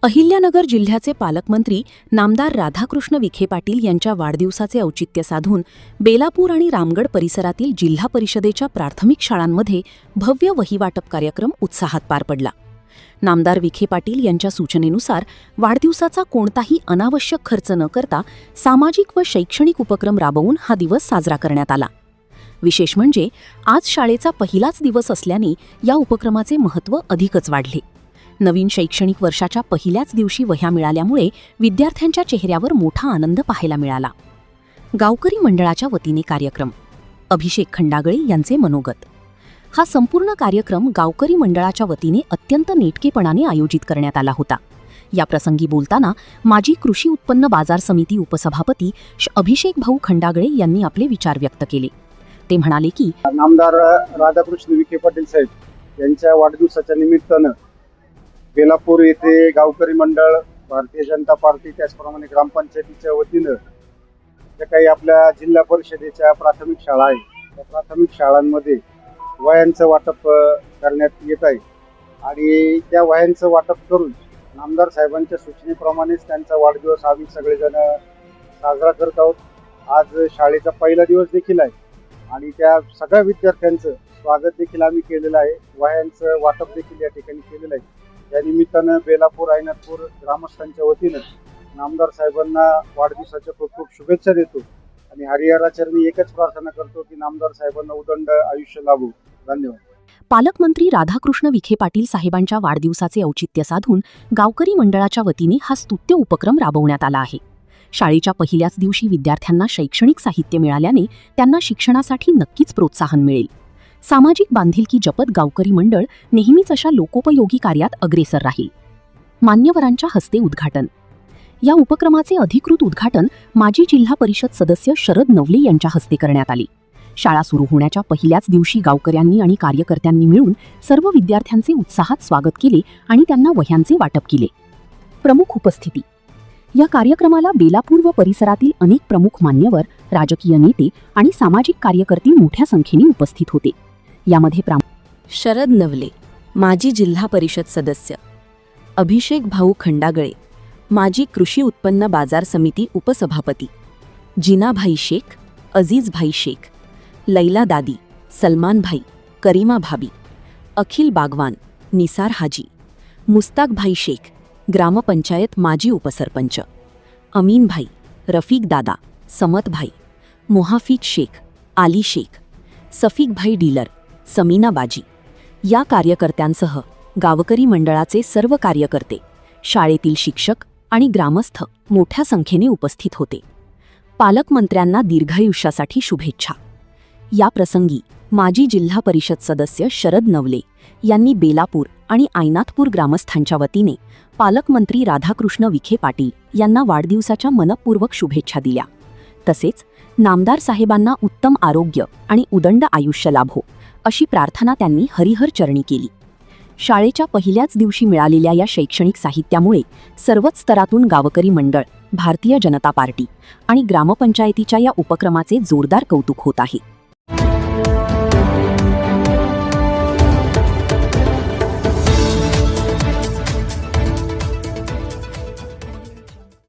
अहिल्यानगर जिल्ह्याचे पालकमंत्री नामदार राधाकृष्ण विखे पाटील यांच्या वाढदिवसाचे औचित्य साधून बेलापूर आणि रामगड परिसरातील जिल्हा परिषदेच्या प्राथमिक शाळांमध्ये भव्य वहीवाटप कार्यक्रम उत्साहात पार पडला. नामदार विखे पाटील यांच्या सूचनेनुसार वाढदिवसाचा कोणताही अनावश्यक खर्च न करता सामाजिक व शैक्षणिक उपक्रम राबवून हा दिवस साजरा करण्यात आला. विशेष म्हणजे आज शाळेचा पहिलाच दिवस असल्याने या उपक्रमाचे महत्त्व अधिकच वाढले. नवीन शैक्षणिक वर्षाच्या पहिल्याच दिवशी वह्या मिळाल्यामुळे विद्यार्थ्यांच्या चेहऱ्यावर मोठा आनंद पाहायला मिळाला. गावकरी मंडळाच्या वतीने कार्यक्रम. अभिषेक खंडागळे यांचे मनोगत. हा संपूर्ण कार्यक्रम गावकरी मंडळाच्या वतीने अत्यंत नेटकेपणाने आयोजित करण्यात आला होता. या प्रसंगी बोलताना माजी कृषी उत्पन्न बाजार समिती उपसभापती अभिषेक भाऊ खंडागळे यांनी आपले विचार व्यक्त केले. ते म्हणाले की नामदार राधाकृष्ण विखे पाटील साहेब यांच्या वाढदिवसाच्या निमित्तानं बेलापूर येथे गावकरी मंडळ, भारतीय जनता पार्टी, त्याचप्रमाणे ग्रामपंचायतीच्या वतीनं ज्या काही आपल्या जिल्हा परिषदेच्या प्राथमिक शाळा आहेत, त्या प्राथमिक शाळांमध्ये वह्यांचं वाटप करण्यात येत आहे. आणि त्या वह्यांचं वाटप करून नामदार साहेबांच्या सूचनेप्रमाणेच त्यांचा वाढदिवस आम्ही सगळेजण साजरा करत आहोत. आज शाळेचा पहिला दिवस देखील आहे आणि त्या सगळ्या विद्यार्थ्यांचं स्वागत देखील आम्ही केलेलं आहे. वह्यांचं वाटप देखील या ठिकाणी केलेलं आहे. या निमित्तानं बेलापूर आयनाथपूर ग्रामस्थांच्या वतीनं नामदार साहेबांना वाढदिवसाच्या खूप खूप शुभेच्छा देतो आणि हरिहराचरणी एकच प्रार्थना करतो की नामदार साहेबांना उदंड आयुष्य लाभो. धन्यवाद. पालकमंत्री राधाकृष्ण विखे पाटील साहेबांच्या वाढदिवसाचे औचित्य साधून गावकरी मंडळाच्या वतीने हा स्तुत्य उपक्रम राबवण्यात आला आहे. शाळेच्या पहिल्याच दिवशी विद्यार्थ्यांना शैक्षणिक साहित्य मिळाल्याने त्यांना शिक्षणासाठी नक्कीच प्रोत्साहन मिळेल. सामाजिक बांधिलकी जपत गावकरी मंडळ नेहमीच अशा लोकोपयोगी कार्यात अग्रेसर राहील. मान्यवरांच्या हस्ते उद्घाटन. या उपक्रमाचे अधिकृत उद्घाटन माजी जिल्हा परिषद सदस्य शरद नवले यांच्या हस्ते करण्यात आले. शाळा सुरू होण्याच्या पहिल्याच दिवशी गावकऱ्यांनी आणि कार्यकर्त्यांनी मिळून सर्व विद्यार्थ्यांचे उत्साहात स्वागत केले आणि त्यांना वह्यांचे वाटप केले. प्रमुख उपस्थिती. या कार्यक्रमाला बेलापूर व परिसरातील अनेक प्रमुख मान्यवर, राजकीय नेते आणि सामाजिक कार्यकर्ते मोठ्या संख्येने उपस्थित होते. यामध्ये शरद नवले, माजी जिल्हा परिषद सदस्य, अभिषेक भाऊ खंडागळे, माजी कृषी उत्पन्न बाजार समिती उपसभापती, जिनाभाई शेख, अजीज भाई शेख, लैला दादी, सलमान भाई, करीमा भाभी, अखिल बागवान, निसार हाजी, मुस्ताक भाई शेख, ग्रामपंचायत माजी उपसरपंच, अमीन भाई, रफीक दादा, समत भाई, मुहाफिज शेख, आली शेख, सफीक भाई डीलर, समीना बाजी. या कार्यकर्त्यांसह गावकरी मंडळाचे सर्व कार्यकर्ते, शाळेतील शिक्षक आणि ग्रामस्थ मोठ्या संख्येने उपस्थित होते. पालकमंत्र्यांना दीर्घायुष्यासाठी शुभेच्छा. या प्रसंगी माजी जिल्हा परिषद सदस्य शरद नवले यांनी बेलापूर आणि आयनाथपूर ग्रामस्थांच्या वतीने पालकमंत्री राधाकृष्ण विखे पाटील यांना वाढदिवसाच्या मनपूर्वक शुभेच्छा दिल्या. तसेच नामदार साहेबांना उत्तम आरोग्य आणि उदंड आयुष्य लाभो अशी प्रार्थना त्यांनी हरिहर चरणी केली. शाळेच्या पहिल्याच दिवशी मिळालेल्या या शैक्षणिक साहित्यामुळे सर्वच स्तरातून गावकरी मंडळ, भारतीय जनता पार्टी आणि ग्रामपंचायतीच्या या उपक्रमाचे जोरदार कौतुक होत आहे.